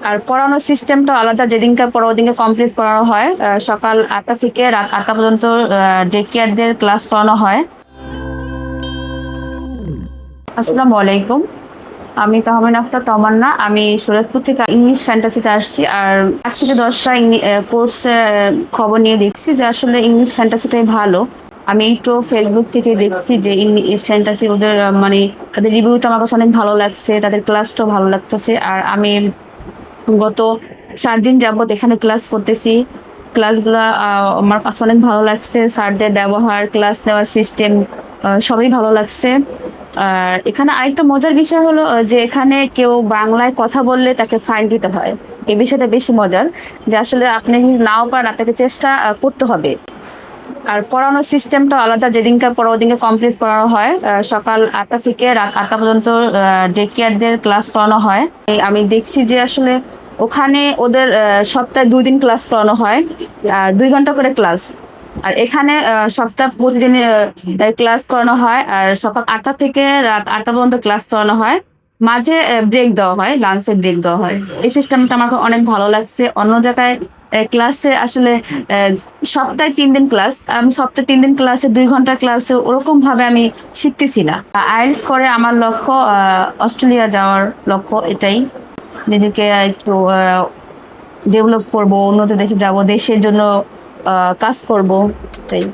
আর পড়ানোর সিস্টেমটা আলাদা, যেদিনকার পড়া ওদিনকে কমপ্লিট করানো হয়। সকাল ৮টা থেকে রাত ৮টা পর্যন্ত ডে কেয়ারদের ক্লাস করানো হয়। আসসালামু আলাইকুম, আমি তহমিনা আক্তার তমান্না। আমি শরীয়তপুর থেকে ইংলিশ ফ্যান্টাসিতে আসছি। আর ৮ থেকে ১০টা কোর্সে খবর নিয়ে দেখছি যে আসলে ইংলিশ ফ্যান্টাসিটাই ভালো। আমি একটু ফেসবুক থেকে দেখছি যে ইংলিশ ফ্যান্টাসি ওদের মানে তাদের রিভিউটা আমার কাছে অনেক ভালো লাগছে, তাদের ক্লাসটাও ভালো লাগতেছে। আর আমি গত ৭ দিন যাবত এখানে ক্লাস করতেছি। ক্লাসগুলা আমার কাছে অনেক ভালো লাগছে। স্যারদের ব্যবহার, ক্লাস নেওয়ার সিস্টেম সবই ভালো লাগছে। আর এখানে আরেকটা মজার বিষয় হলো যে এখানে কেউ বাংলায় কথা বললে তাকে ফাইন দিতে হয়। এই বিষয়টা বেশি মজার, যে আসলে আপনি যদি নাও পারেন আপনাকে চেষ্টা করতে হবে। আর পড়ানোর সিস্টেমটা আলাদা, যেদিনকার পড়া ওদিনকে কমপ্লিট করানো হয়। সকাল ৮টা থেকে রাত ৮টা পর্যন্ত ডে কেয়ারদের ক্লাস করানো হয়। আমি দেখছি যে আসলে ওখানে ওদের সপ্তাহে ২ দিন ক্লাস করানো হয়, আর ২ ঘন্টা করে ক্লাস। আর এখানে সপ্তাহ প্রতিদিন ক্লাস করানো হয়, আর সকাল ৮টা থেকে রাত ৮টা পর্যন্ত ক্লাস করানো হয়। মাঝে ব্রেক দেওয়া হয়, লাঞ্চে ব্রেক দেওয়া হয়। এই সিস্টেমটা আমাকে অনেক ভালো লাগছে। অন্য জায়গায় ক্লাসে আসলে সপ্তাহে ৩ দিন ক্লাস, আমি সপ্তাহে ৩ দিন ক্লাসে ২ ঘন্টা ক্লাসে ওরকম ভাবে আমি শিখতেছি না। আইএলটিএস করে আমার লক্ষ্য অস্ট্রেলিয়া যাওয়ার লক্ষ্য এটাই। নিজেকে একটু ডেভেলপ করব, উন্নত দেশে যাব, দেশের জন্য কাজ করব, এটাই।